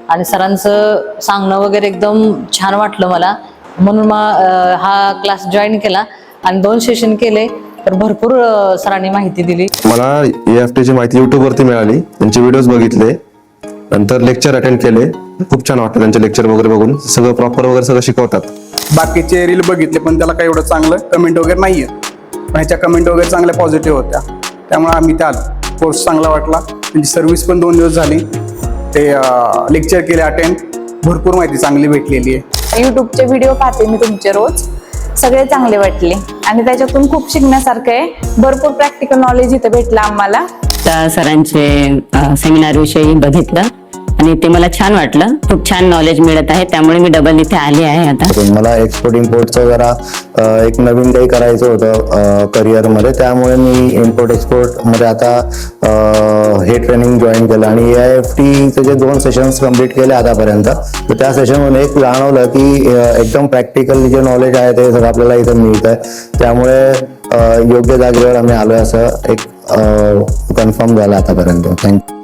आणि सरांचं सांगणं वगैरे एकदम छान वाटलं मला, म्हणून हा क्लास जॉईन केला आणि 2 सेशन केले तर भरपूर सरांनी माहिती दिली. मला EFT ची माहिती YouTube वरती मिळाली, त्यांचे व्हिडिओज बघितले, नंतर लेक्चर अटेंड केले. खूप छान वाटलं त्यांचे लेक्चर वगैरे बघून, सगळं प्रॉपर वगैरे सगळं शिकवतात. बाकीचे रील बघितले पण त्याला काही एवढं चांगलं कमेंट वगैरे नाहीये, पण ह्याच्या कमेंट वगैरे चांगल्या पॉझिटिव्ह होत्या, त्यामुळे आम्ही त्या कोर्स चांगला वाटला. त्यांची सर्व्हिस पण 2 दिवस झाली, ते लेक्चर केले अटेंड, भरपूर माहिती चांगली भेटलेली आहे. यूट्यूबचे व्हिडिओ पाहते मी तुमचे रोज, सगळे चांगले वाटले आणि त्याच्यातून खूप शिकण्यासारखं आहे. भरपूर प्रॅक्टिकल नॉलेज इथे भेटलं आम्हाला. त्या सरांचे सेमिनार विषयी बघितलं आणि ते मला छान वाटलं. खूप छान नॉलेज मिळत आहे, त्यामुळे मी डबल इथे आले आहे. आता मला एक्सपोर्ट इम्पोर्टचं जरा एक नवीन काही करायचं होतं करिअरमध्ये, त्यामुळे मी इम्पोर्ट एक्सपोर्टमध्ये आता हे ट्रेनिंग जॉईन केलं आणि EIFTचे जे 2 सेशन्स कंप्लीट केले आतापर्यंत, तर त्या सेशनमध्ये एक जाणवलं की एकदम प्रॅक्टिकल जे नॉलेज आहे ते सगळं आपल्याला इथं मिळतं आहे. त्यामुळे योग्य जागेवर आम्ही आलो असं एक कन्फर्म झालं आतापर्यंत. थँक्यू.